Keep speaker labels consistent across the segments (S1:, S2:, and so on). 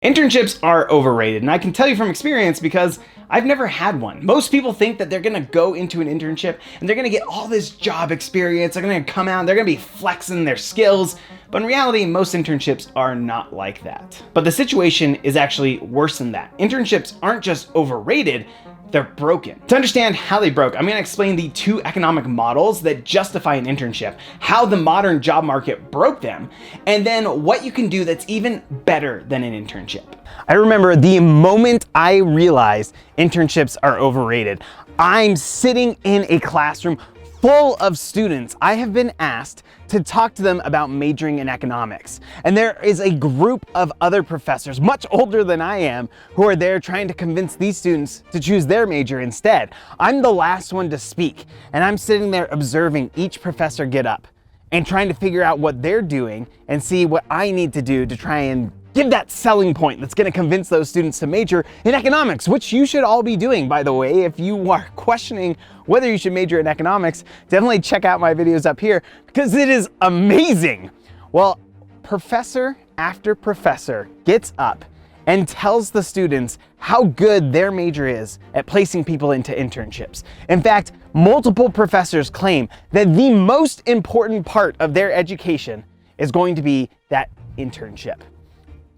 S1: Internships are overrated, and I can tell you from experience because I've never had one. Most people think that they're gonna go into an internship and they're gonna get all this job experience, they're gonna come out, they're gonna be flexing their skills, but in reality, most internships are not like that. But the situation is actually worse than that. Internships aren't just overrated, they're broken. To understand how they broke, I'm gonna explain the two economic models that justify an internship, how the modern job market broke them, and then what you can do that's even better than an internship. I remember the moment I realized internships are overrated. I'm sitting in a classroom full of students. I have been asked to talk to them about majoring in economics. And there is a group of other professors, much older than I am, who are there trying to convince these students to choose their major instead. I'm the last one to speak, and I'm sitting there observing each professor get up and trying to figure out what they're doing and see what I need to do to try and give that selling point that's gonna convince those students to major in economics, which you should all be doing, by the way. If you are questioning whether you should major in economics, definitely check out my videos up here because it is amazing. Well, professor after professor gets up and tells the students how good their major is at placing people into internships. In fact, multiple professors claim that the most important part of their education is going to be that internship.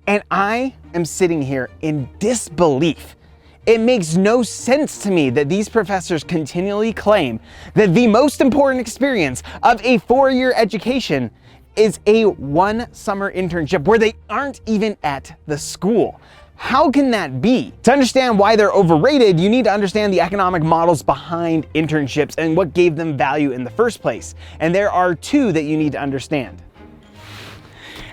S1: And I am sitting here in disbelief. It makes no sense to me that these professors continually claim that the most important experience of a 4-year education is a 1 summer internship where they aren't even at the school. How can that be? To understand why they're overrated, you need to understand the economic models behind internships and what gave them value in the first place. And there are two that you need to understand.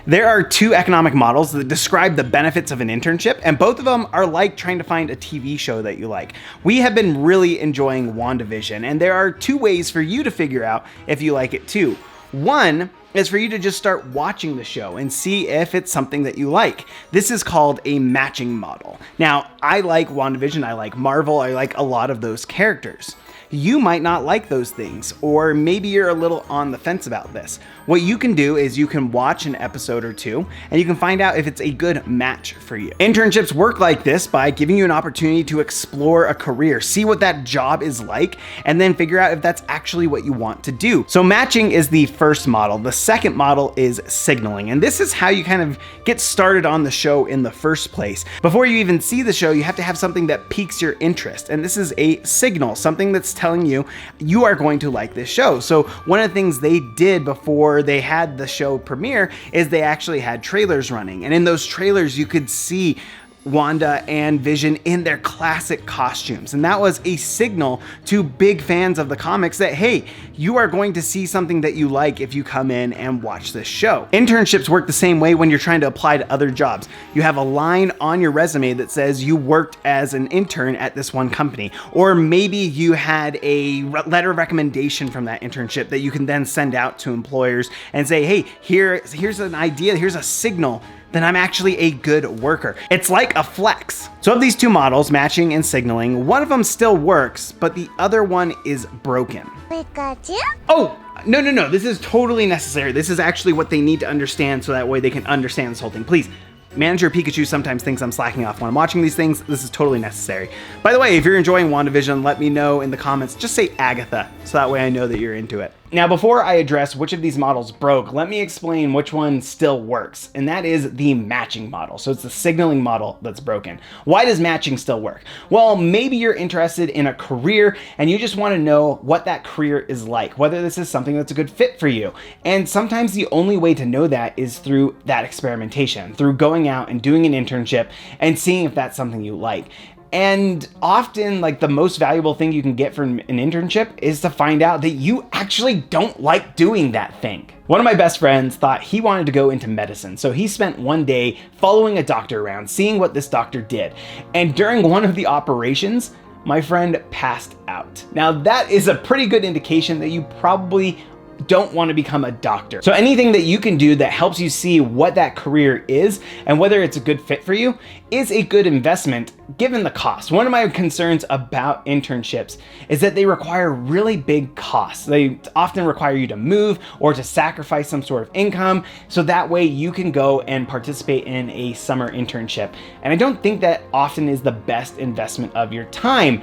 S1: There are two economic models that describe the benefits of an internship, and both of them are like trying to find a TV show that you like. We have been really enjoying WandaVision, and there are two ways for you to figure out if you like it too. One is for you to just start watching the show and see if it's something that you like. This is called a matching model. Now, I like WandaVision, I like Marvel, I like a lot of those characters. You might not like those things, or maybe you're a little on the fence about this. What you can do is you can watch an episode or two, and you can find out if it's a good match for you. Internships work like this by giving you an opportunity to explore a career, see what that job is like, and then figure out if that's actually what you want to do. So matching is the first model. The second model is signaling, and this is how you kind of get started on the show in the first place. Before you even see the show, you have to have something that piques your interest, and this is a signal, something that's telling you you are going to like this show. So one of the things they did before they had the show premiere is they actually had trailers running, and in those trailers you could see Wanda and Vision in their classic costumes. And that was a signal to big fans of the comics that, hey, you are going to see something that you like if you come in and watch this show. Internships work the same way when you're trying to apply to other jobs. You have a line on your resume that says you worked as an intern at this one company, or maybe you had a letter of recommendation from that internship that you can then send out to employers and say, hey, here's an idea, here's a signal then I'm actually a good worker. It's like a flex. So of these two models, matching and signaling, one of them still works, but the other one is broken. Pikachu? Oh, no, this is totally necessary. This is actually what they need to understand so that way they can understand this whole thing. Please, Manager Pikachu sometimes thinks I'm slacking off when I'm watching these things. This is totally necessary. By the way, if you're enjoying WandaVision, let me know in the comments. Just say Agatha, so that way I know that you're into it. Now, before I address which of these models broke, let me explain which one still works, and that is the matching model. So it's the signaling model that's broken. Why does matching still work? Well, maybe you're interested in a career and you just want to know what that career is like, whether this is something that's a good fit for you. And sometimes the only way to know that is through that experimentation, through going out and doing an internship and seeing if that's something you like. And often, like, the most valuable thing you can get from an internship is to find out that you actually don't like doing that thing. One of my best friends thought he wanted to go into medicine, so he spent one day following a doctor around, seeing what this doctor did. And during one of the operations, my friend passed out. Now, that is a pretty good indication that you probably don't want to become a doctor. So anything that you can do that helps you see what that career is and whether it's a good fit for you is a good investment given the cost. One of my concerns about internships is that they require really big costs. They often require you to move or to sacrifice some sort of income so that way you can go and participate in a summer internship. And I don't think that often is the best investment of your time.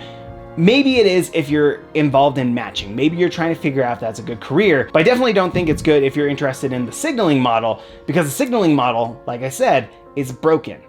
S1: Maybe it is if you're involved in matching. Maybe you're trying to figure out if that's a good career, but I definitely don't think it's good if you're interested in the signaling model, because the signaling model, like I said, is broken.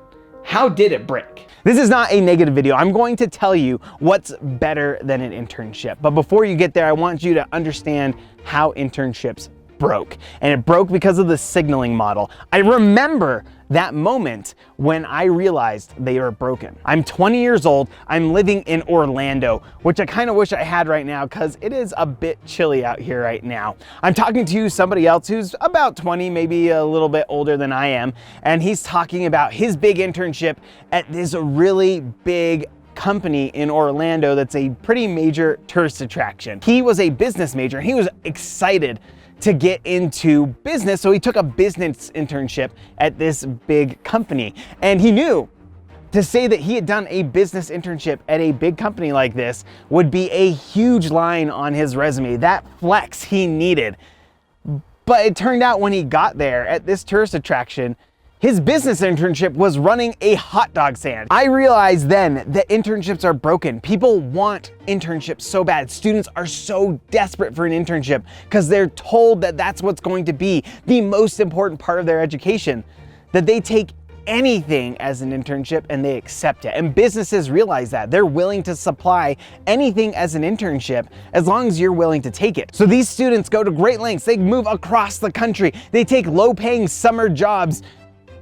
S1: How did it break? This is not a negative video. I'm going to tell you what's better than an internship. But before you get there, I want you to understand how internships broke. And it broke because of the signaling model. I remember that moment when I realized they were broken. I'm 20 years old. I'm living in Orlando, which I kind of wish I had right now because it is a bit chilly out here right now. I'm talking to somebody else who's about 20, maybe a little bit older than I am, and he's talking about his big internship at this really big company in Orlando that's a pretty major tourist attraction. He was a business major and he was excited to get into business, so he took a business internship at this big company. And he knew to say that he had done a business internship at a big company like this would be a huge line on his resume, that flex he needed. But it turned out when he got there at this tourist attraction, his business internship was running a hot dog stand. I realized then that internships are broken. People want internships so bad. Students are so desperate for an internship because they're told that that's what's going to be the most important part of their education, that they take anything as an internship and they accept it. And businesses realize that. They're willing to supply anything as an internship as long as you're willing to take it. So these students go to great lengths. They move across the country. They take low-paying summer jobs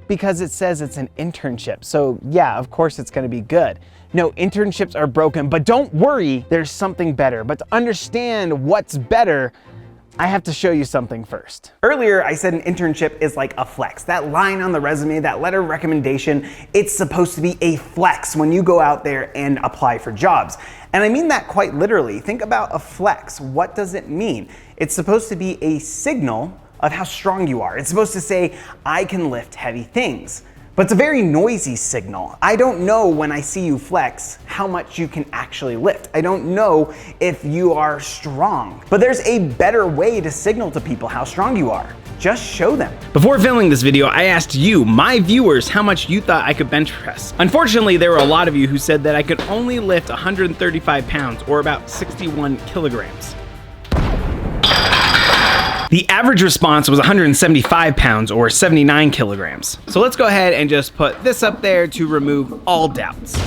S1: because it says it's an internship. So yeah, of course it's gonna be good. No, internships are broken, but don't worry, there's something better. But to understand what's better, I have to show you something first. Earlier, I said an internship is like a flex. That line on the resume, that letter of recommendation, it's supposed to be a flex when you go out there and apply for jobs. And I mean that quite literally. Think about a flex. What does it mean? It's supposed to be a signal of how strong you are. It's supposed to say, I can lift heavy things. But it's a very noisy signal. I don't know when I see you flex how much you can actually lift. I don't know if you are strong. But there's a better way to signal to people how strong you are. Just show them. Before filming this video, I asked you, my viewers, how much you thought I could bench press. Unfortunately, there were a lot of you who said that I could only lift 135 pounds or about 61 kilograms. The average response was 175 pounds or 79 kilograms. So let's go ahead and just put this up there to remove all doubts.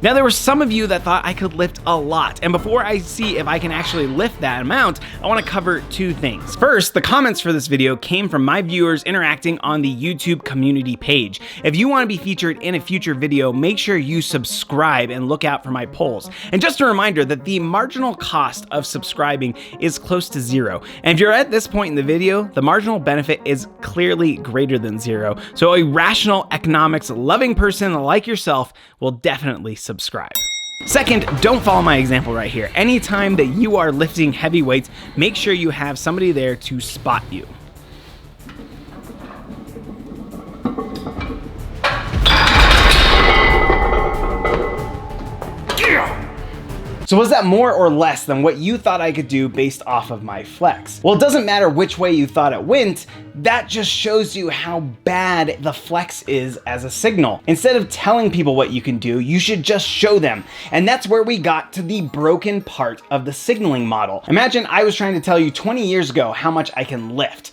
S1: Now, there were some of you that thought I could lift a lot, and before I see if I can actually lift that amount, I want to cover two things. First, the comments for this video came from my viewers interacting on the YouTube community page. If you want to be featured in a future video, make sure you subscribe and look out for my polls. And just a reminder that the marginal cost of subscribing is close to zero. And if you're at this point in the video, the marginal benefit is clearly greater than zero. So a rational economics loving person like yourself will definitely subscribe. Second, don't follow my example right here. Anytime that you are lifting heavy weights, make sure you have somebody there to spot you. So was that more or less than what you thought I could do based off of my flex? Well, it doesn't matter which way you thought it went, that just shows you how bad the flex is as a signal. Instead of telling people what you can do, you should just show them. And that's where we got to the broken part of the signaling model. Imagine I was trying to tell you 20 years ago how much I can lift.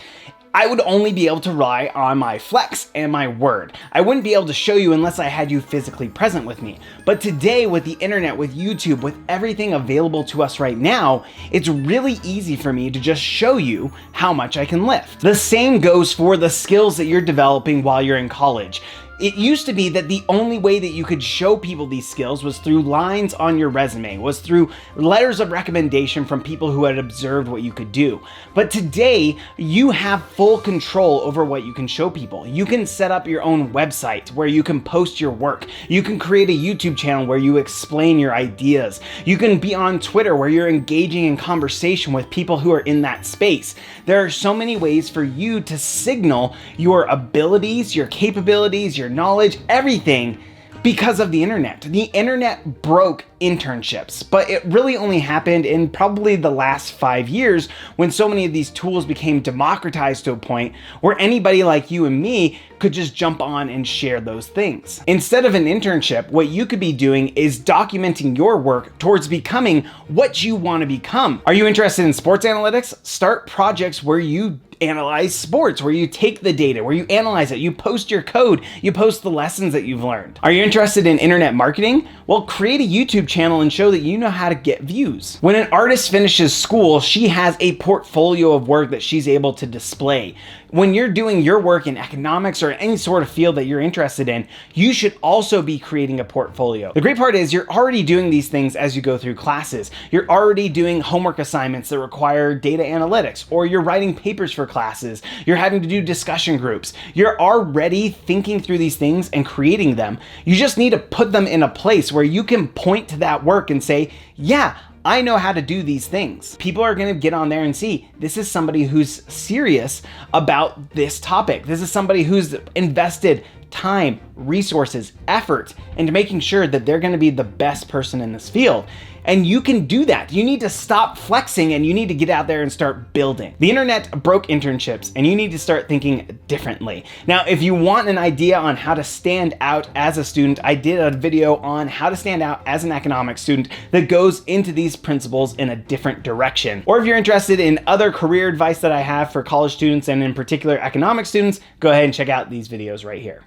S1: I would only be able to rely on my flex and my word. I wouldn't be able to show you unless I had you physically present with me. But today, with the internet, with YouTube, with everything available to us right now, it's really easy for me to just show you how much I can lift. The same goes for the skills that you're developing while you're in college. It used to be that the only way that you could show people these skills was through lines on your resume, was through letters of recommendation from people who had observed what you could do. But today, you have full control over what you can show people. You can set up your own website where you can post your work. You can create a YouTube channel where you explain your ideas. You can be on Twitter where you're engaging in conversation with people who are in that space. There are so many ways for you to signal your abilities, your capabilities, your knowledge, everything because of the internet. The internet broke internships, but it really only happened in probably the last 5 years when so many of these tools became democratized to a point where anybody like you and me could just jump on and share those things. Instead of an internship, what you could be doing is documenting your work towards becoming what you want to become. Are you interested in sports analytics? Start projects where you analyze sports, where you take the data, where you analyze it, you post your code, you post the lessons that you've learned. Are you interested in internet marketing? Well, create a YouTube channel and show that you know how to get views. When an artist finishes school, she has a portfolio of work that she's able to display. When you're doing your work in economics or any sort of field that you're interested in, you should also be creating a portfolio. The great part is you're already doing these things as you go through classes. You're already doing homework assignments that require data analytics, or you're writing papers for classes. You're having to do discussion groups. You're already thinking through these things and creating them. You just need to put them in a place where you can point to that work and say, yeah, I know how to do these things. People are gonna get on there and see, this is somebody who's serious about this topic. This is somebody who's invested time, resources, effort into making sure that they're gonna be the best person in this field. And you can do that. You need to stop flexing and you need to get out there and start building. The internet broke internships and you need to start thinking differently. Now, if you want an idea on how to stand out as a student, I did a video on how to stand out as an economics student that goes into these principles in a different direction. Or if you're interested in other career advice that I have for college students and in particular economic students, go ahead and check out these videos right here.